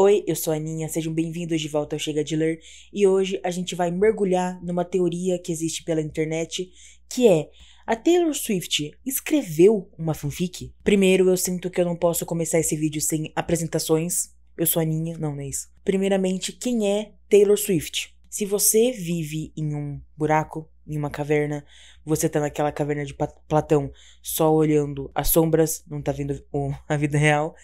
Oi, eu sou a Aninha, sejam bem-vindos de volta ao Chega de Ler e hoje a gente vai mergulhar numa teoria que existe pela internet, que é: a Taylor Swift escreveu uma fanfic? Primeiro, eu sinto que eu não posso começar esse vídeo sem apresentações. Eu sou a Aninha, não é isso. Primeiramente, quem é Taylor Swift? Se você vive em um buraco, em uma caverna, você tá naquela caverna de Platão só olhando as sombras, não tá vendo a vida real,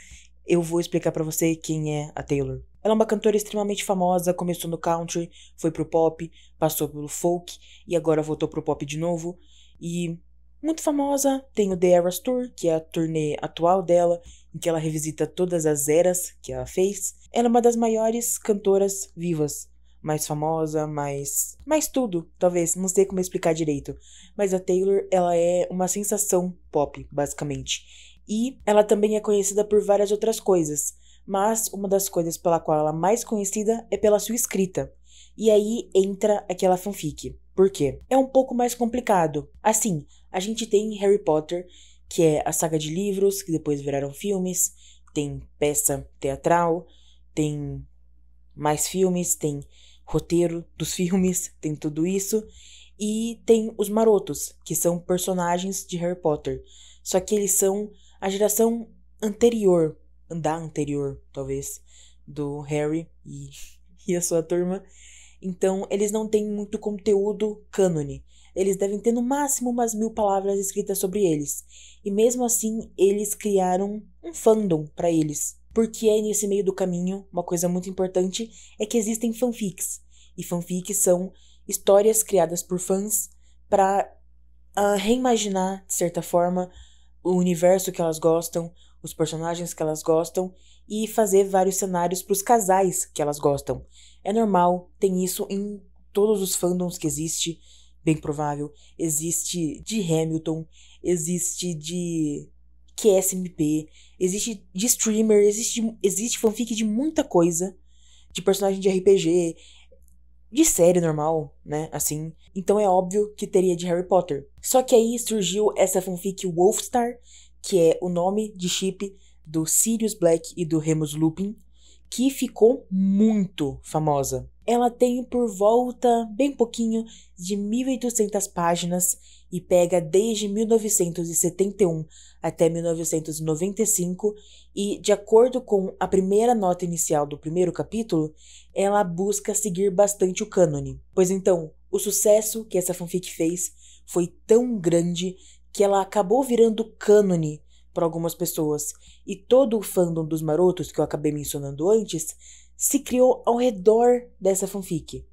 eu vou explicar pra você quem é a Taylor. Ela é uma cantora extremamente famosa, começou no country, foi pro pop, passou pelo folk e agora voltou pro pop de novo. E muito famosa, tem o The Eras Tour, que é a turnê atual dela, em que ela revisita todas as eras que ela fez. Ela é uma das maiores cantoras vivas, mais famosa, mais tudo, talvez, não sei como explicar direito. Mas a Taylor, ela é uma sensação pop, basicamente. E ela também é conhecida por várias outras coisas, mas uma das coisas pela qual ela é mais conhecida é pela sua escrita. E aí entra aquela fanfic. Por quê? É um pouco mais complicado. Assim, a gente tem Harry Potter, que é a saga de livros que depois viraram filmes, tem peça teatral, tem mais filmes, tem roteiro dos filmes, tem tudo isso. E tem os marotos, que são personagens de Harry Potter. Só que eles são a geração anterior, da anterior, talvez, do Harry e a sua turma. Então, eles não têm muito conteúdo cânone. Eles devem ter no máximo umas 1000 palavras escritas sobre eles. E mesmo assim, eles criaram um fandom para eles. Porque é nesse meio do caminho, uma coisa muito importante é que existem fanfics. E fanfics são histórias criadas por fãs para reimaginar, de certa forma, o universo que elas gostam, os personagens que elas gostam e fazer vários cenários para os casais que elas gostam. É normal, tem isso em todos os fandoms que existe, bem provável. Existe de Hamilton, existe de QSMP, existe de streamer, existe fanfic de muita coisa, de personagem de RPG, de série normal, né, assim. Então é óbvio que teria de Harry Potter. Só que aí surgiu essa fanfic Wolfstar, que é o nome de chip do Sirius Black e do Remus Lupin, que ficou muito famosa. Ela tem por volta, bem pouquinho, de 1800 páginas e pega desde 1971 até 1995 e, de acordo com a primeira nota inicial do primeiro capítulo, ela busca seguir bastante o cânone. Pois então, o sucesso que essa fanfic fez foi tão grande que ela acabou virando cânone para algumas pessoas, e todo o fandom dos marotos que eu acabei mencionando antes se criou ao redor dessa fanfic.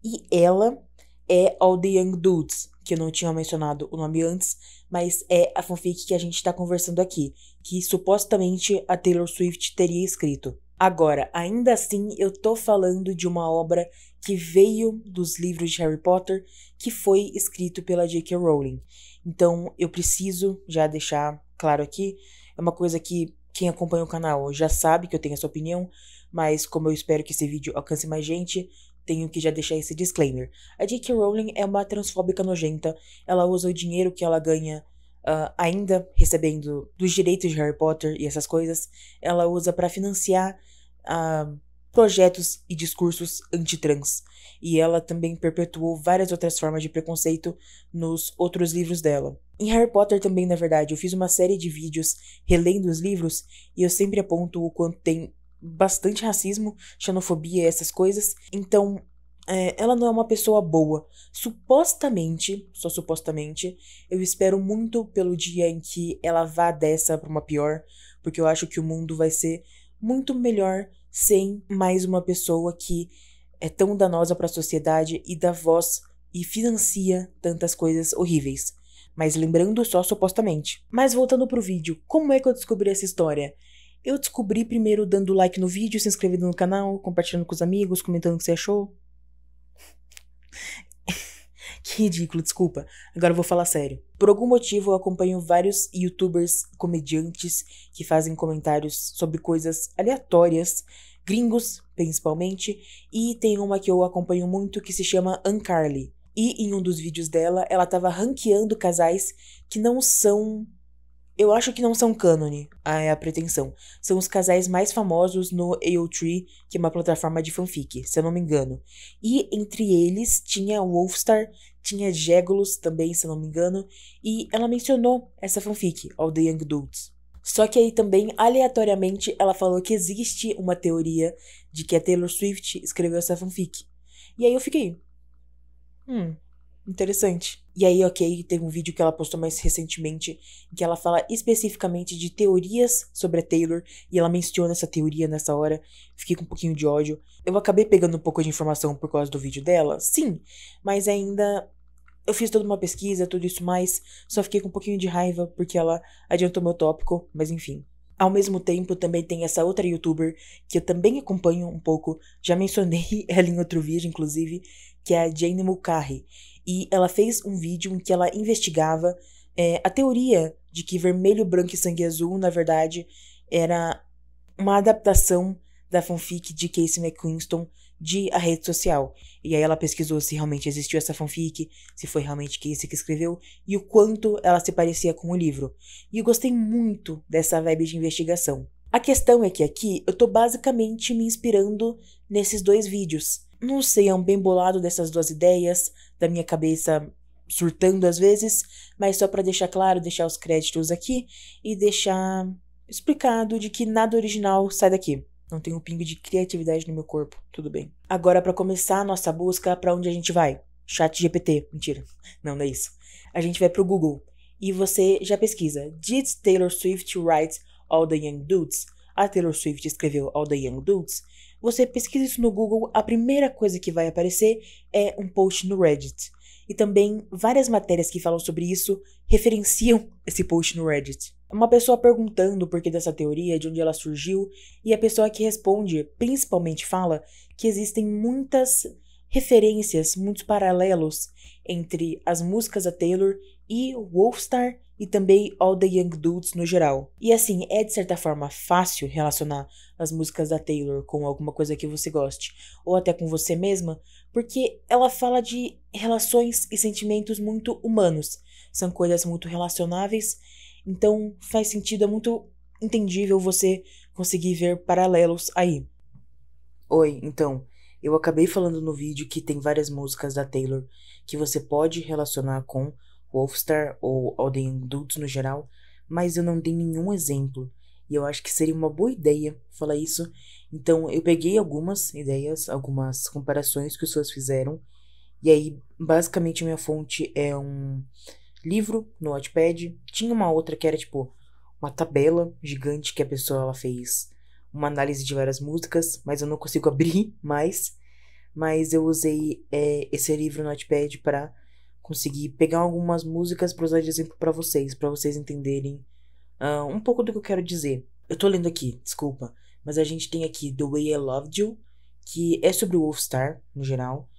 E ela é All the Young Dudes, que eu não tinha mencionado o nome antes, mas é a fanfic que a gente está conversando aqui, que supostamente a Taylor Swift teria escrito. Agora, ainda assim, eu tô falando de uma obra que veio dos livros de Harry Potter, que foi escrito pela J.K. Rowling. Então, eu preciso já deixar claro aqui, é uma coisa que quem acompanha o canal já sabe que eu tenho essa opinião, mas como eu espero que esse vídeo alcance mais gente, tenho que já deixar esse disclaimer. A J.K. Rowling é uma transfóbica nojenta, ela usa o dinheiro que ela ganha ainda recebendo dos direitos de Harry Potter e essas coisas, ela usa para financiar projetos e discursos anti-trans. E ela também perpetuou várias outras formas de preconceito nos outros livros dela. Em Harry Potter também, na verdade, eu fiz uma série de vídeos relendo os livros e eu sempre aponto o quanto tem bastante racismo, xenofobia e essas coisas. Então, ela não é uma pessoa boa. Supostamente, só supostamente, eu espero muito pelo dia em que ela vá dessa pra uma pior, porque eu acho que o mundo vai ser muito melhor sem mais uma pessoa que é tão danosa para a sociedade e dá voz e financia tantas coisas horríveis. Mas lembrando só supostamente. Mas voltando pro vídeo, como é que eu descobri essa história? Eu descobri primeiro dando like no vídeo, se inscrevendo no canal, compartilhando com os amigos, comentando o que você achou. Que ridículo, desculpa. Agora eu vou falar sério. Por algum motivo eu acompanho vários youtubers, comediantes que fazem comentários sobre coisas aleatórias, gringos principalmente, e tem uma que eu acompanho muito que se chama Uncarly. E em um dos vídeos dela, ela tava ranqueando casais que não são Eu acho que não são cânone, é a pretensão. São os casais mais famosos no AO3, que é uma plataforma de fanfic, se eu não me engano. E entre eles tinha Wolfstar, tinha Legolas também, se eu não me engano, e ela mencionou essa fanfic, All the Young Dudes. Só que aí também, aleatoriamente, ela falou que existe uma teoria de que a Taylor Swift escreveu essa fanfic. E aí eu fiquei, interessante. E aí, ok, teve um vídeo que ela postou mais recentemente em que ela fala especificamente de teorias sobre a Taylor e ela menciona essa teoria nessa hora. Fiquei com um pouquinho de ódio. Eu acabei pegando um pouco de informação por causa do vídeo dela, sim, mas ainda eu fiz toda uma pesquisa, tudo isso mais, só fiquei com um pouquinho de raiva porque ela adiantou meu tópico, mas enfim. Ao mesmo tempo, também tem essa outra youtuber que eu também acompanho um pouco, já mencionei ela em outro vídeo, inclusive, que é a Jane Mulcahy. E ela fez um vídeo em que ela investigava a teoria de que Vermelho, Branco e Sangue Azul, na verdade, era uma adaptação da fanfic de Casey McQuiston de A Rede Social. E aí ela pesquisou se realmente existiu essa fanfic, se foi realmente Casey que escreveu e o quanto ela se parecia com o livro. E eu gostei muito dessa vibe de investigação. A questão é que aqui eu tô basicamente me inspirando nesses dois vídeos. Não sei, é um bem bolado dessas duas ideias, da minha cabeça surtando às vezes, mas só pra deixar claro, deixar os créditos aqui e deixar explicado de que nada original sai daqui. Não tem um pingo de criatividade no meu corpo, tudo bem. Agora, pra começar a nossa busca, pra onde a gente vai? ChatGPT, mentira. Não é isso. A gente vai pro Google e você já pesquisa. Did Taylor Swift write All the Young Dudes? A Taylor Swift escreveu All the Young Dudes? Você pesquisa isso no Google, a primeira coisa que vai aparecer é um post no Reddit. E também várias matérias que falam sobre isso referenciam esse post no Reddit. Uma pessoa perguntando o porquê dessa teoria, de onde ela surgiu, e a pessoa que responde principalmente fala que existem muitas referências, muitos paralelos entre as músicas da Taylor e Wolfstar e também All the Young Dudes no geral. E assim, é de certa forma fácil relacionar as músicas da Taylor com alguma coisa que você goste, ou até com você mesma, porque ela fala de relações e sentimentos muito humanos. São coisas muito relacionáveis, então faz sentido, é muito entendível você conseguir ver paralelos aí. Oi, então, eu acabei falando no vídeo que tem várias músicas da Taylor que você pode relacionar com Wolfstar ou All the Young Dudes no geral, mas eu não dei nenhum exemplo. E eu acho que seria uma boa ideia falar isso. Então eu peguei algumas ideias, algumas comparações que os fãs fizeram. E aí, basicamente, a minha fonte é um livro no Wattpad. Tinha uma outra que era tipo uma tabela gigante que a pessoa ela fez uma análise de várias músicas, mas eu não consigo abrir mais. Mas eu usei esse livro no Wattpad para conseguir pegar algumas músicas para usar de exemplo para vocês entenderem um pouco do que eu quero dizer. Eu tô lendo aqui, desculpa, mas a gente tem aqui The Way I Loved You, que é sobre o Wolfstar, no geral.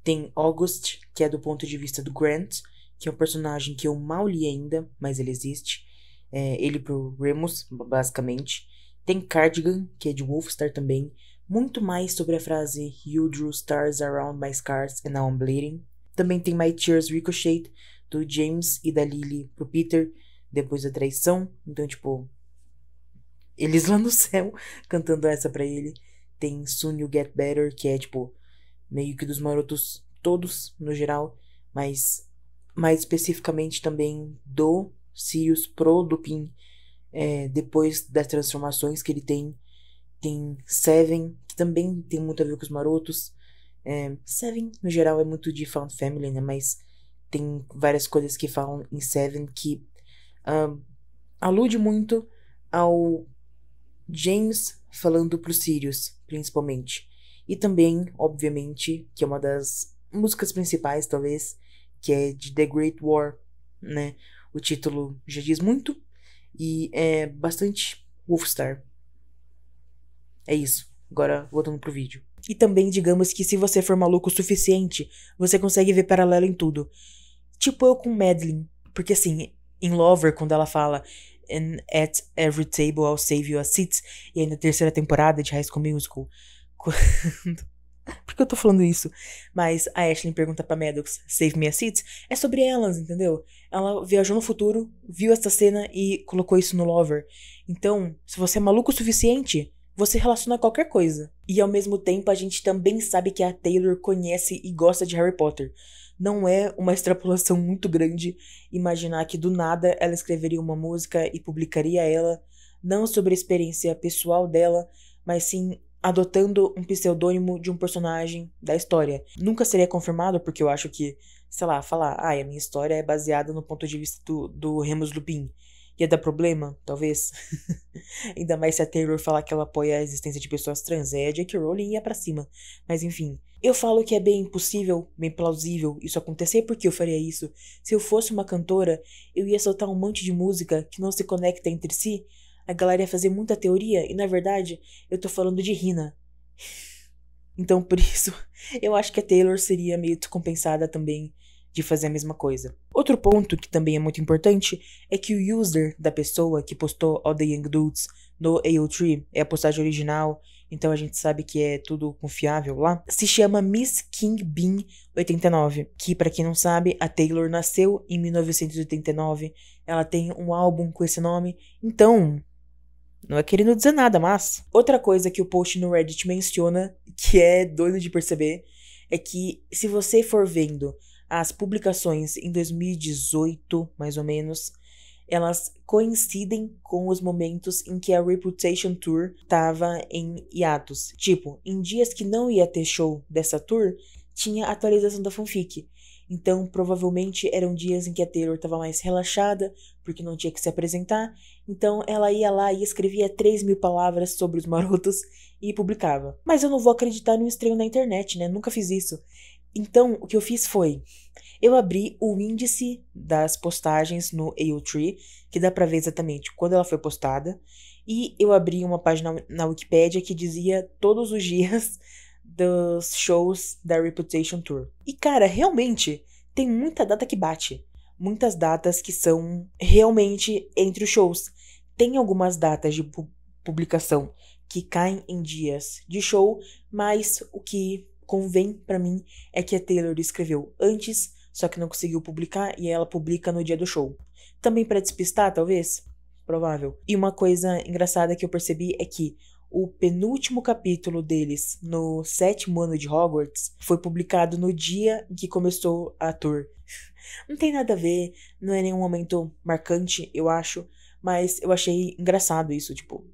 Tem August, que é do ponto de vista do Grant, que é um personagem que eu mal li ainda, mas ele existe. Ele pro Remus, basicamente. Tem Cardigan, que é de Wolfstar também. Muito mais sobre a frase You drew stars around my scars and now I'm bleeding. Também tem My Tears Ricochet, do James e da Lily pro Peter, depois da traição. Então, tipo, eles lá no céu cantando essa pra ele. Tem Soon You Get Better, que é, tipo, meio que dos marotos todos, no geral. Mas, mais especificamente também do Sirius pro Lupin, depois das transformações que ele tem. Tem Seven, que também tem muito a ver com os marotos. Seven, no geral, é muito de Found Family, né? Mas tem várias coisas que falam em Seven que alude muito ao James falando pro Sirius, principalmente. E também, obviamente, que é uma das músicas principais, talvez, que é de The Great War, né? O título já diz muito e é bastante Wolfstar. É isso. Agora, voltando pro vídeo. E também, digamos que se você for maluco o suficiente, você consegue ver paralelo em tudo. Tipo eu com Madeline. Porque assim, em Lover, quando ela fala And at every table I'll save you a seat, e aí na terceira temporada de High School Musical, quando Por que eu tô falando isso? Mas a Ashley pergunta pra Maddox, Save Me a Seat, é sobre elas, entendeu? Ela viajou no futuro, viu essa cena e colocou isso no Lover. Então, se você é maluco o suficiente, você relaciona qualquer coisa. E ao mesmo tempo, a gente também sabe que a Taylor conhece e gosta de Harry Potter. Não é uma extrapolação muito grande imaginar que do nada ela escreveria uma música e publicaria ela, não sobre a experiência pessoal dela, mas sim adotando um pseudônimo de um personagem da história. Nunca seria confirmado, porque eu acho que, sei lá, falar, a minha história é baseada no ponto de vista do Remus Lupin. Ia dar problema, talvez. Ainda mais se a Taylor falar que ela apoia a existência de pessoas trans. A J.K. Rowling ia pra cima. Mas enfim. Eu falo que é bem impossível, bem plausível isso acontecer, porque eu faria isso. Se eu fosse uma cantora, eu ia soltar um monte de música que não se conecta entre si. A galera ia fazer muita teoria, e na verdade, eu tô falando de Rina. Então, por isso, eu acho que a Taylor seria meio descompensada também de fazer a mesma coisa. Outro ponto que também é muito importante é que o user da pessoa que postou All the Young Dudes no AO3 é a postagem original, então a gente sabe que é tudo confiável lá, se chama Miss King Bean 89, que pra quem não sabe, a Taylor nasceu em 1989, ela tem um álbum com esse nome, então não é querendo dizer nada, mas outra coisa que o post no Reddit menciona, que é doido de perceber, é que se você for vendo as publicações em 2018, mais ou menos, elas coincidem com os momentos em que a Reputation Tour tava em hiatus. Tipo, em dias que não ia ter show dessa tour, tinha atualização da fanfic. Então, provavelmente eram dias em que a Taylor tava mais relaxada, porque não tinha que se apresentar. Então, ela ia lá e escrevia 3.000 palavras sobre os marotos e publicava. Mas eu não vou acreditar no estranho na internet, né? Nunca fiz isso. Então, o que eu fiz foi, eu abri o índice das postagens no AO3, que dá pra ver exatamente quando ela foi postada, e eu abri uma página na Wikipédia que dizia todos os dias dos shows da Reputation Tour. E cara, realmente, tem muita data que bate. Muitas datas que são realmente entre os shows. Tem algumas datas de publicação que caem em dias de show, mas o que convém pra mim é que a Taylor escreveu antes, só que não conseguiu publicar e ela publica no dia do show. Também pra despistar, talvez? Provável. E uma coisa engraçada que eu percebi é que o penúltimo capítulo deles no 7º ano de Hogwarts foi publicado no dia em que começou a tour. Não tem nada a ver, não é nenhum momento marcante, eu acho, mas eu achei engraçado isso, tipo,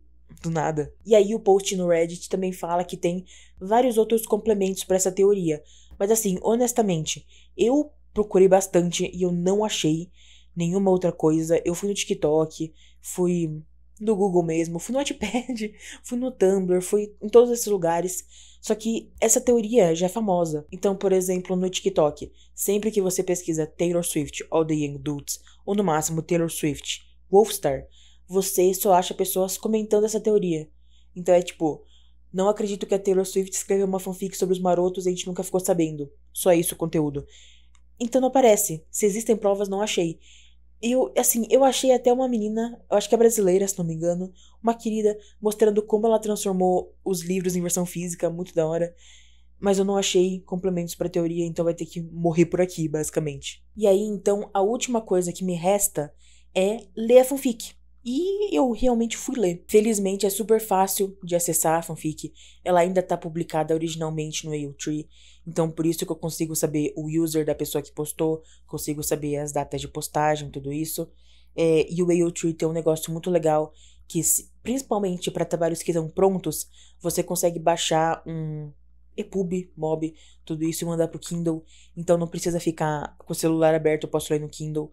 do nada. E aí o post no Reddit também fala que tem vários outros complementos pra essa teoria. Mas assim, honestamente, eu procurei bastante e eu não achei nenhuma outra coisa. Eu fui no TikTok, fui no Google mesmo, fui no Wattpad, fui no Tumblr, fui em todos esses lugares. Só que essa teoria já é famosa. Então, por exemplo, no TikTok, sempre que você pesquisa Taylor Swift, All the Young Dudes, ou no máximo Taylor Swift, Wolfstar, você só acha pessoas comentando essa teoria. Então é tipo, não acredito que a Taylor Swift escreveu uma fanfic sobre os marotos e a gente nunca ficou sabendo. Só isso o conteúdo. Então não aparece. Se existem provas, não achei. Eu achei até uma menina, eu acho que é brasileira, se não me engano, uma querida, mostrando como ela transformou os livros em versão física, muito da hora. Mas eu não achei complementos pra teoria, então vai ter que morrer por aqui, basicamente. E aí, então, a última coisa que me resta é ler a fanfic. E eu realmente fui ler. Felizmente é super fácil de acessar a fanfic. Ela ainda tá publicada originalmente no AO3. Então por isso que eu consigo saber o user da pessoa que postou. Consigo saber as datas de postagem, tudo isso. E o AO3 tem um negócio muito legal. Que principalmente para trabalhos que estão prontos, você consegue baixar um EPUB, MOB, tudo isso e mandar pro Kindle. Então não precisa ficar com o celular aberto, eu posso ler no Kindle.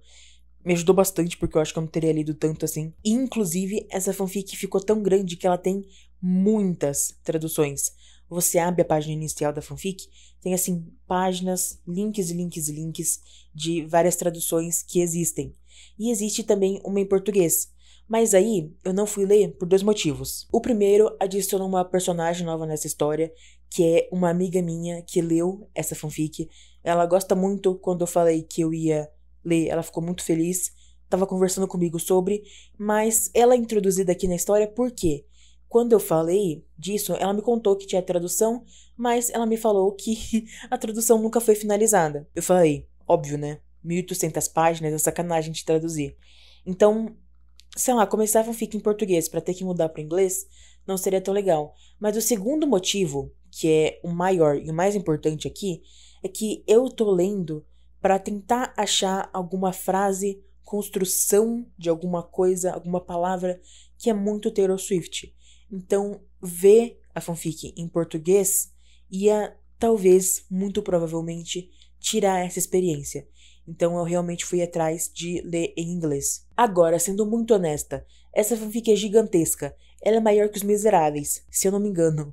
Me ajudou bastante, porque eu acho que eu não teria lido tanto assim. E, inclusive, essa fanfic ficou tão grande que ela tem muitas traduções. Você abre a página inicial da fanfic, tem assim, páginas, links e links e links de várias traduções que existem. E existe também uma em português. Mas aí, eu não fui ler por 2 motivos. O primeiro, adiciona uma personagem nova nessa história, que é uma amiga minha que leu essa fanfic. Ela gosta muito quando eu falei que eu ia ler, ela ficou muito feliz, tava conversando comigo sobre, mas ela é introduzida aqui na história por quê? quando eu falei disso, ela me contou que tinha tradução, mas ela me falou que a tradução nunca foi finalizada. Eu falei, óbvio, né? 1.800 páginas é sacanagem de traduzir. Então, sei lá, começar a fanfic em português pra ter que mudar para inglês não seria tão legal. Mas o segundo motivo, que é o maior e o mais importante aqui, é que eu tô lendo pra tentar achar alguma frase, construção de alguma coisa, alguma palavra que é muito Taylor Swift. Então, ver a fanfic em português ia, talvez, muito provavelmente, tirar essa experiência. Então eu realmente fui atrás de ler em inglês. Agora, sendo muito honesta, essa fanfic é gigantesca. Ela é maior que Os Miseráveis, se eu não me engano.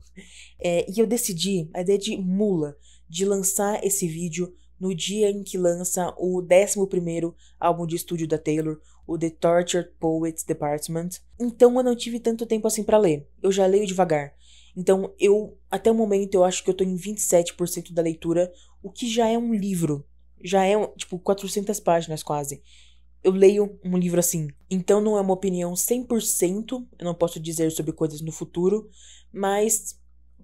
E eu decidi, a ideia de mula, de lançar esse vídeo no dia em que lança o 11º álbum de estúdio da Taylor, o The Tortured Poets Department. Então eu não tive tanto tempo assim pra ler. Eu já leio devagar. Então até o momento, eu acho que eu tô em 27% da leitura, o que já é um livro. Já é, tipo, 400 páginas quase. Eu leio um livro assim. Então não é uma opinião 100%, eu não posso dizer sobre coisas no futuro, mas,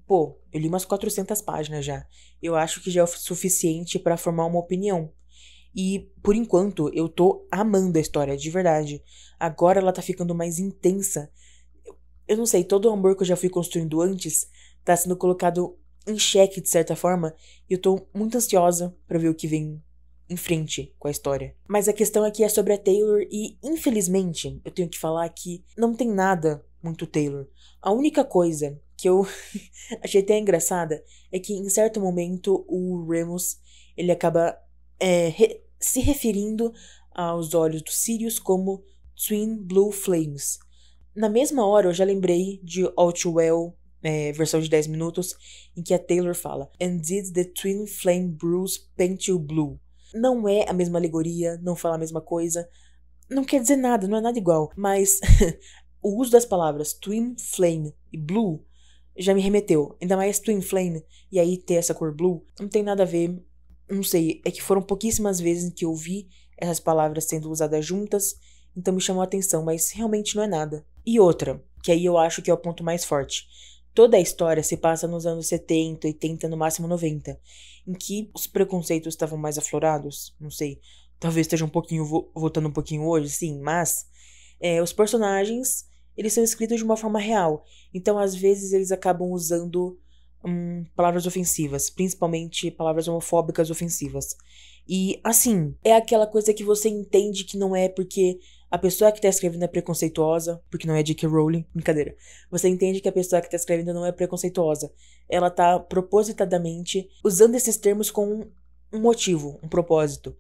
pô, eu li umas 400 páginas já. Eu acho que já é o suficiente pra formar uma opinião. E, por enquanto, eu tô amando a história, de verdade. Agora ela tá ficando mais intensa. Eu não sei, todo o amor que eu já fui construindo antes tá sendo colocado em xeque, de certa forma, e eu tô muito ansiosa pra ver o que vem em frente com a história. Mas a questão aqui é sobre a Taylor e, infelizmente, eu tenho que falar que não tem nada muito Taylor. A única coisa que eu achei até engraçada é que, em certo momento, o Remus, ele acaba se referindo aos olhos do Sirius como Twin Blue Flames. Na mesma hora, eu já lembrei de All Too Well, versão de 10 minutos, em que a Taylor fala And did the twin flame bruise paint you blue? Não é a mesma alegoria, não fala a mesma coisa, não quer dizer nada, não é nada igual, mas o uso das palavras twin flame e blue já me remeteu, ainda mais twin flame, e aí ter essa cor blue, não tem nada a ver, não sei, é que foram pouquíssimas vezes que eu vi essas palavras sendo usadas juntas, então me chamou a atenção, mas realmente não é nada. E outra, que aí eu acho que é o ponto mais forte. Toda a história se passa nos anos 70, 80, no máximo 90, em que os preconceitos estavam mais aflorados, não sei, talvez esteja um pouquinho, voltando um pouquinho hoje, sim, mas os personagens, eles são escritos de uma forma real, então às vezes eles acabam usando palavras ofensivas, principalmente palavras homofóbicas ofensivas. E, assim, é aquela coisa que você entende que não é porque a pessoa que tá escrevendo é preconceituosa, porque não é J.K. Rowling, brincadeira. Você entende que a pessoa que tá escrevendo não é preconceituosa. Ela tá propositadamente usando esses termos com um motivo, um propósito.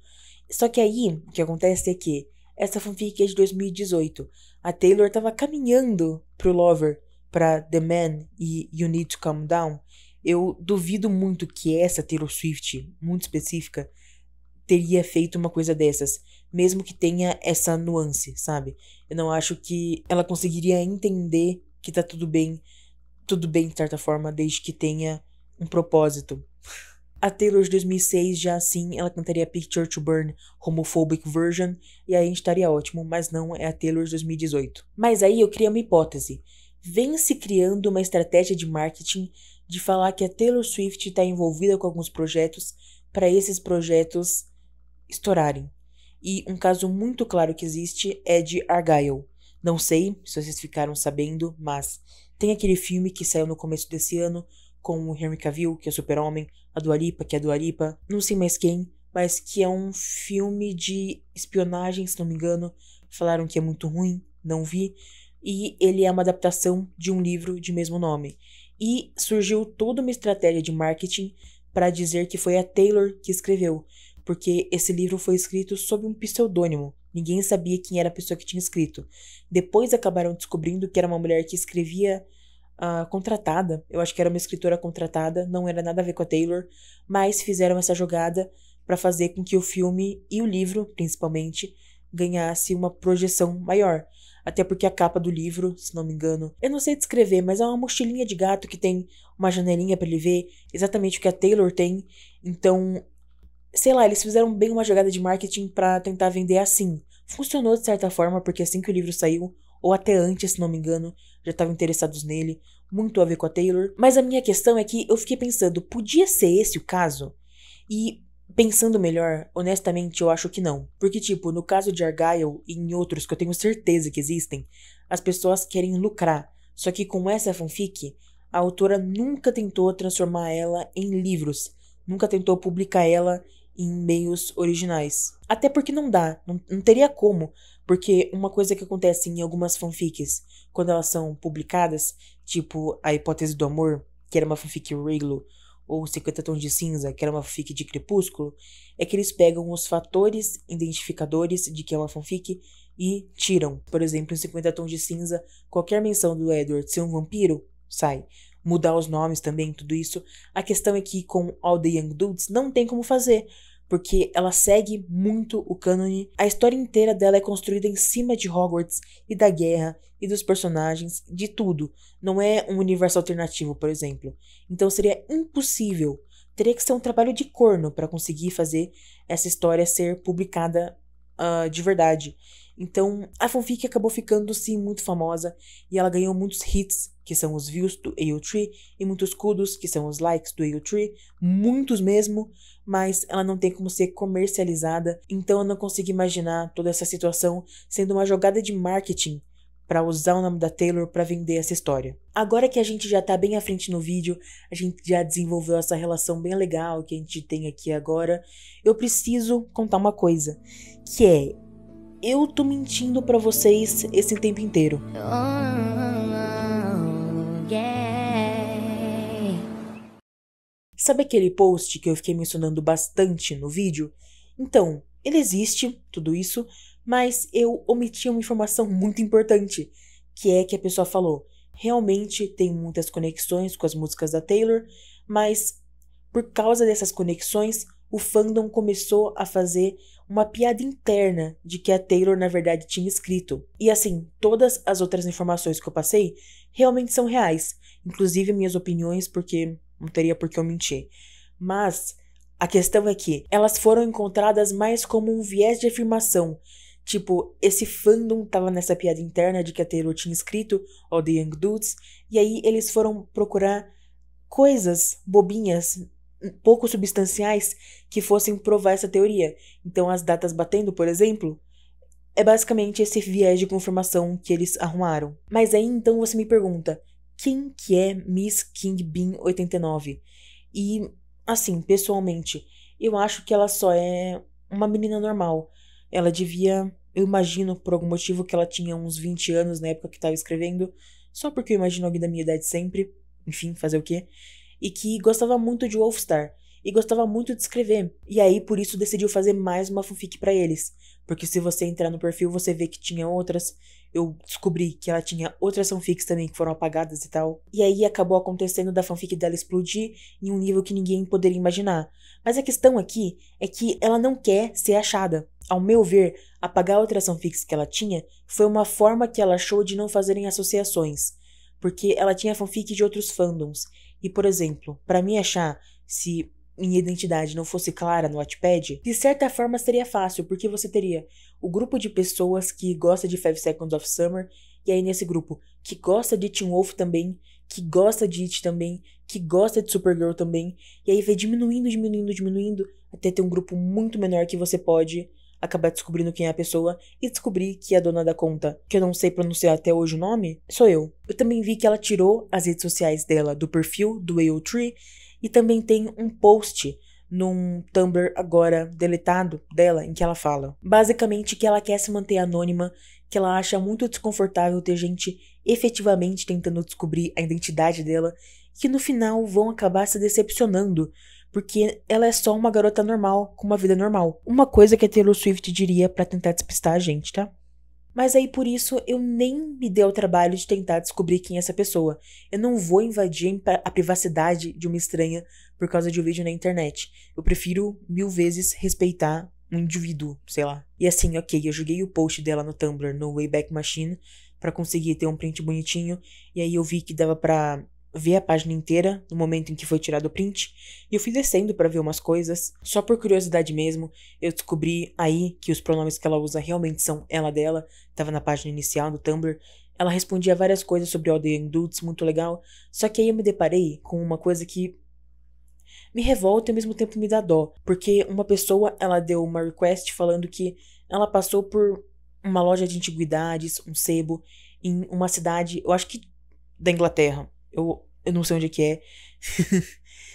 Só que aí, o que acontece é que essa fanfic é de 2018. A Taylor tava caminhando pro Lover, pra The Man e You Need to Calm Down. Eu duvido muito que essa Taylor Swift, muito específica, teria feito uma coisa dessas, mesmo que tenha essa nuance, sabe? Eu não acho que ela conseguiria entender que tá tudo bem de certa forma, desde que tenha um propósito. A Taylor de 2006 já assim, ela cantaria Picture to Burn Homophobic Version e aí estaria ótimo, mas não é a Taylor de 2018. Mas aí eu criei uma hipótese. Vem se criando uma estratégia de marketing de falar que a Taylor Swift está envolvida com alguns projetos para esses projetos estourarem. E um caso muito claro que existe é de Argylle. Não sei se vocês ficaram sabendo, mas tem aquele filme que saiu no começo desse ano com o Henry Cavill, que é Super-Homem, a Dua Lipa, que é a Dua Lipa, não sei mais quem, mas que é um filme de espionagem, se não me engano. Falaram que é muito ruim, não vi. E ele é uma adaptação de um livro de mesmo nome. E surgiu toda uma estratégia de marketing para dizer que foi a Taylor que escreveu, porque esse livro foi escrito sob um pseudônimo. Ninguém sabia quem era a pessoa que tinha escrito. Depois acabaram descobrindo que era uma mulher que escrevia contratada. Eu acho que era uma escritora contratada, não era nada a ver com a Taylor, mas fizeram essa jogada para fazer com que o filme e o livro, principalmente, ganhasse uma projeção maior. Até porque a capa do livro, se não me engano, eu não sei descrever, mas é uma mochilinha de gato que tem uma janelinha para ele ver exatamente o que a Taylor tem. Então, sei lá, eles fizeram bem uma jogada de marketing pra tentar vender assim. Funcionou de certa forma, porque assim que o livro saiu, ou até antes, se não me engano, já estavam interessados nele, muito a ver com a Taylor. Mas a minha questão é que eu fiquei pensando, podia ser esse o caso? E pensando melhor, honestamente, eu acho que não. Porque, tipo, no caso de Argyle e em outros que eu tenho certeza que existem, as pessoas querem lucrar. Só que com essa fanfic, a autora nunca tentou transformar ela em livros. Nunca tentou publicar ela em meios originais. Até porque não dá, não teria como. Porque uma coisa que acontece em algumas fanfics, quando elas são publicadas, tipo A Hipótese do Amor, que era uma fanfic Raylo, ou 50 Tons de Cinza, que era uma fanfic de Crepúsculo, é que eles pegam os fatores identificadores de que é uma fanfic e tiram. Por exemplo, em 50 Tons de Cinza, qualquer menção do Edward ser um vampiro, sai. Mudar os nomes também, tudo isso. A questão é que com All the Young Dudes não tem como fazer, porque ela segue muito o cânone. A história inteira dela é construída em cima de Hogwarts e da guerra e dos personagens, de tudo. Não é um universo alternativo, por exemplo. Então seria impossível. Teria que ser um trabalho de corno para conseguir fazer essa história ser publicada de verdade. Então a fanfic acabou ficando sim muito famosa e ela ganhou muitos hits, que são os views do AO3, e muitos kudos, que são os likes do AO3, muitos mesmo, mas ela não tem como ser comercializada, então eu não consigo imaginar toda essa situação sendo uma jogada de marketing para usar o nome da Taylor para vender essa história. Agora que a gente já tá bem à frente no vídeo, a gente já desenvolveu essa relação bem legal que a gente tem aqui agora, eu preciso contar uma coisa, que é, eu tô mentindo pra vocês esse tempo inteiro. Sabe aquele post que eu fiquei mencionando bastante no vídeo? Então, ele existe, tudo isso, mas eu omiti uma informação muito importante, que é que a pessoa falou, realmente tem muitas conexões com as músicas da Taylor, mas por causa dessas conexões, o fandom começou a fazer uma piada interna de que a Taylor na verdade tinha escrito. E assim, todas as outras informações que eu passei realmente são reais, inclusive minhas opiniões, porque não teria por que eu mentir. Mas a questão é que elas foram encontradas mais como um viés de afirmação. Tipo, esse fandom tava nessa piada interna de que a Taylor tinha escrito All the Young Dudes, e aí eles foram procurar coisas bobinhas, pouco substanciais, que fossem provar essa teoria. Então as datas batendo, por exemplo, é basicamente esse viés de confirmação que eles arrumaram. Mas aí então você me pergunta, quem que é Miss King Bean 89? E, assim, pessoalmente, eu acho que ela só é uma menina normal. Ela devia, eu imagino, por algum motivo, que ela tinha uns 20 anos na época que estava escrevendo, só porque eu imagino alguém da minha idade sempre, enfim, fazer o quê? E que gostava muito de Wolfstar, e gostava muito de escrever. E aí, por isso, decidiu fazer mais uma fanfic pra eles. Porque se você entrar no perfil, você vê que tinha outras. Eu descobri que ela tinha outras fanfics também que foram apagadas e tal. E aí acabou acontecendo da fanfic dela explodir em um nível que ninguém poderia imaginar. Mas a questão aqui é que ela não quer ser achada. Ao meu ver, apagar outras fanfics que ela tinha foi uma forma que ela achou de não fazerem associações. Porque ela tinha fanfic de outros fandoms. E, por exemplo, pra mim achar se minha identidade não fosse clara no Wattpad, de certa forma seria fácil, porque você teria o grupo de pessoas que gosta de 5 Seconds of Summer, e aí nesse grupo que gosta de Teen Wolf também, que gosta de It também, que gosta de Supergirl também, e aí vai diminuindo, até ter um grupo muito menor que você pode acabar descobrindo quem é a pessoa e descobrir que a dona da conta, que eu não sei pronunciar até hoje o nome, sou eu. Eu também vi que ela tirou as redes sociais dela do perfil do AO3, e também tem um post num Tumblr agora deletado dela em que ela fala basicamente que ela quer se manter anônima, que ela acha muito desconfortável ter gente efetivamente tentando descobrir a identidade dela e que no final vão acabar se decepcionando, porque ela é só uma garota normal com uma vida normal. Uma coisa que a Taylor Swift diria pra tentar despistar a gente, tá? Mas aí por isso eu nem me dei ao trabalho de tentar descobrir quem é essa pessoa. Eu não vou invadir a privacidade de uma estranha por causa de um vídeo na internet. Eu prefiro 1000 vezes respeitar um indivíduo, sei lá. E assim, ok, eu joguei o post dela no Tumblr, no Wayback Machine, pra conseguir ter um print bonitinho. E aí eu vi que dava pra ver a página inteira no momento em que foi tirado o print, e eu fui descendo pra ver umas coisas, só por curiosidade mesmo. Eu descobri aí que os pronomes que ela usa realmente são ela dela, tava na página inicial do Tumblr. Ela respondia várias coisas sobre All the Young Dudes, muito legal, só que aí eu me deparei com uma coisa que me revolta e ao mesmo tempo me dá dó, porque uma pessoa, ela deu uma request falando que ela passou por uma loja de antiguidades, um sebo, em uma cidade, eu acho que da Inglaterra. Eu não sei onde é que é.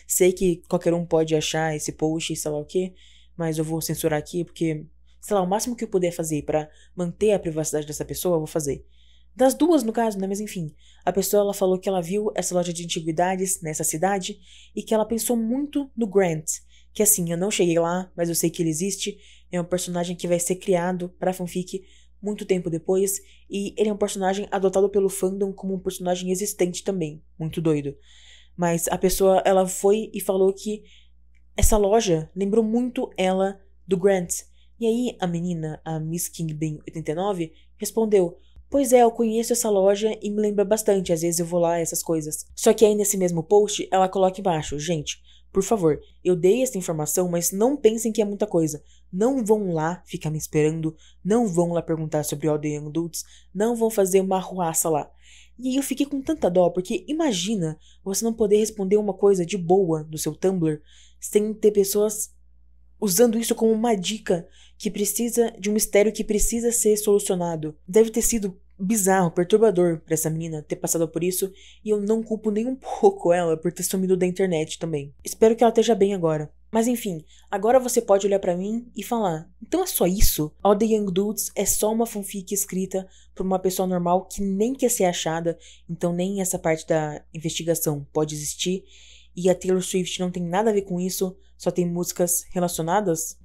Sei que qualquer um pode achar esse post, sei lá o quê, mas eu vou censurar aqui porque, sei lá, o máximo que eu puder fazer pra manter a privacidade dessa pessoa, eu vou fazer. Das duas, no caso, né? Mas enfim, a pessoa ela falou que ela viu essa loja de antiguidades nessa cidade e que ela pensou muito no Grant. Que assim, eu não cheguei lá, mas eu sei que ele existe. É um personagem que vai ser criado pra fanfic muito tempo depois. E ele é um personagem adotado pelo fandom como um personagem existente também. Muito doido. Mas a pessoa, ela foi e falou que essa loja lembrou muito ela do Grant. E aí a menina, a Miss Kingbean 89, respondeu: Pois é, eu conheço essa loja e me lembra bastante, às vezes eu vou lá, essas coisas. Só que aí nesse mesmo post, ela coloca embaixo: Gente, por favor, eu dei essa informação, mas não pensem que é muita coisa. Não vão lá ficar me esperando, não vão lá perguntar sobre All the Young Dudes, não vão fazer uma arruaça lá. E aí eu fiquei com tanta dó, porque imagina você não poder responder uma coisa de boa no seu Tumblr sem ter pessoas usando isso como uma dica que precisa de um mistério que precisa ser solucionado. Deve ter sido bizarro, perturbador pra essa menina ter passado por isso, e eu não culpo nem um pouco ela por ter sumido da internet também. Espero que ela esteja bem agora. Mas enfim, agora você pode olhar pra mim e falar: então é só isso? All the Young Dudes é só uma fanfic escrita por uma pessoa normal que nem quer ser achada, então nem essa parte da investigação pode existir, e a Taylor Swift não tem nada a ver com isso, só tem músicas relacionadas?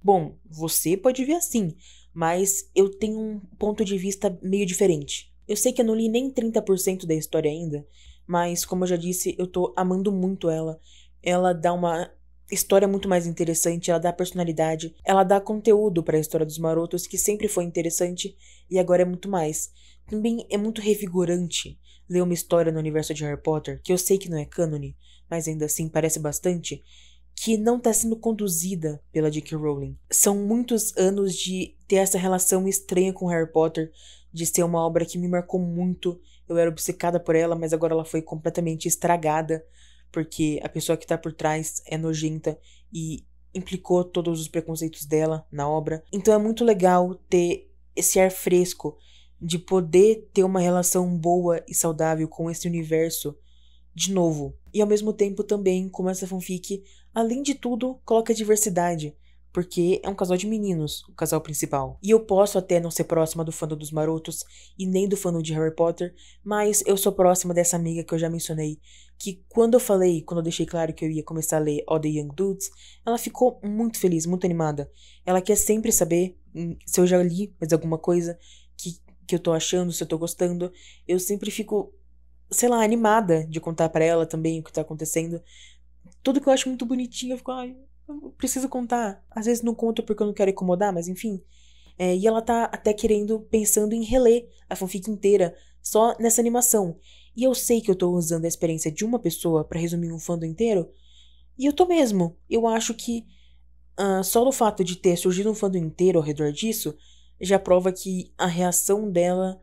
Bom, você pode ver assim, mas eu tenho um ponto de vista meio diferente. Eu sei que eu não li nem 30% da história ainda, mas como eu já disse, eu tô amando muito ela. Ela dá uma história muito mais interessante, ela dá personalidade, ela dá conteúdo para a história dos marotos, que sempre foi interessante e agora é muito mais. Também é muito revigorante ler uma história no universo de Harry Potter, que eu sei que não é cânone, mas ainda assim parece bastante, que não está sendo conduzida pela J.K. Rowling. São muitos anos de ter essa relação estranha com Harry Potter, de ser uma obra que me marcou muito. Eu era obcecada por ela, mas agora ela foi completamente estragada, porque a pessoa que tá por trás é nojenta e implicou todos os preconceitos dela na obra. Então é muito legal ter esse ar fresco de poder ter uma relação boa e saudável com esse universo de novo. E ao mesmo tempo também, como essa fanfic, além de tudo, coloca diversidade. Porque é um casal de meninos, o casal principal. E eu posso até não ser próxima do fandom dos marotos e nem do fandom de Harry Potter, mas eu sou próxima dessa amiga que eu já mencionei, que quando eu deixei claro que eu ia começar a ler All the Young Dudes, ela ficou muito feliz, muito animada. Ela quer sempre saber se eu já li mais alguma coisa que eu tô achando, se eu tô gostando. Eu sempre fico, sei lá, animada de contar pra ela também o que tá acontecendo. Tudo que eu acho muito bonitinho, eu fico, ai, eu preciso contar. Às vezes não conto porque eu não quero incomodar, mas enfim. E ela tá até pensando em reler a fanfic inteira, só nessa animação. E eu sei que eu tô usando a experiência de uma pessoa pra resumir um fandom inteiro, e eu tô mesmo. Eu acho que só no fato de ter surgido um fandom inteiro ao redor disso, já prova que a reação dela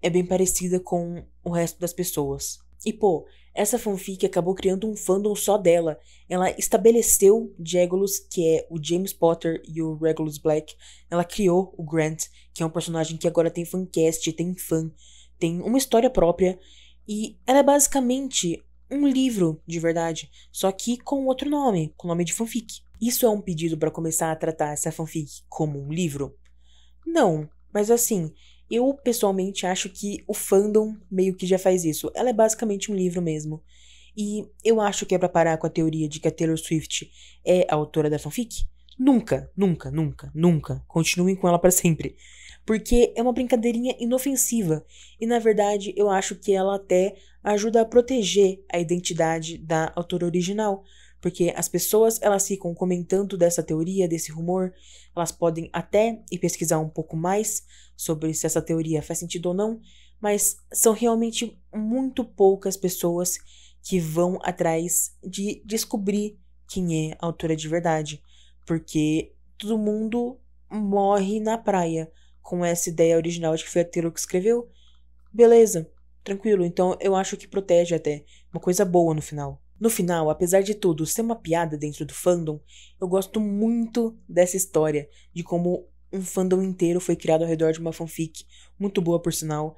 é bem parecida com o resto das pessoas. E pô, essa fanfic acabou criando um fandom só dela. Ela estabeleceu Diagolos, que é o James Potter e o Regulus Black. Ela criou o Grant, que é um personagem que agora tem fancast, tem fã, tem uma história própria. E ela é basicamente um livro de verdade, só que com outro nome, com o nome de fanfic. Isso é um pedido para começar a tratar essa fanfic como um livro? Não, mas assim, eu pessoalmente acho que o fandom meio que já faz isso. Ela é basicamente um livro mesmo. E eu acho que é pra parar com a teoria de que a Taylor Swift é a autora da fanfic. Nunca, nunca, nunca, nunca. Continuem com ela pra sempre. Porque é uma brincadeirinha inofensiva. E na verdade eu acho que ela até ajuda a proteger a identidade da autora original. Porque as pessoas, elas ficam comentando dessa teoria, desse rumor, elas podem até ir pesquisar um pouco mais sobre se essa teoria faz sentido ou não, mas são realmente muito poucas pessoas que vão atrás de descobrir quem é a autora de verdade, porque todo mundo morre na praia com essa ideia original de que foi a Taylor que escreveu. Beleza, tranquilo, então eu acho que protege até, uma coisa boa no final. No final, apesar de tudo ser uma piada dentro do fandom, eu gosto muito dessa história, de como um fandom inteiro foi criado ao redor de uma fanfic, muito boa por sinal,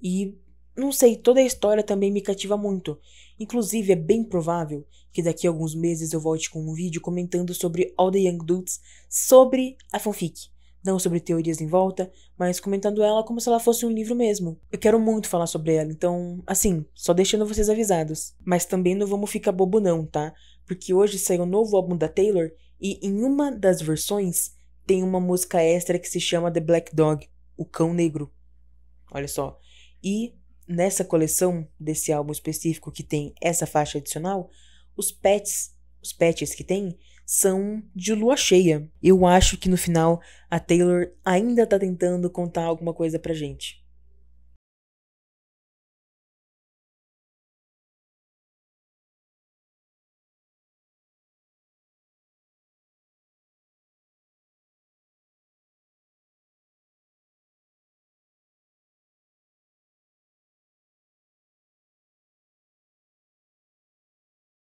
e não sei, toda a história também me cativa muito. Inclusive, é bem provável que daqui a alguns meses eu volte com um vídeo comentando sobre All the Young Dudes, sobre a fanfic. Não sobre teorias em volta, mas comentando ela como se ela fosse um livro mesmo. Eu quero muito falar sobre ela, então, assim, só deixando vocês avisados. Mas também não vamos ficar bobo não, tá? Porque hoje saiu um novo álbum da Taylor e em uma das versões tem uma música extra que se chama The Black Dog, o cão negro. Olha só. E nessa coleção desse álbum específico que tem essa faixa adicional, os patches que tem são de lua cheia. Eu acho que no final a Taylor ainda tá tentando contar alguma coisa pra gente.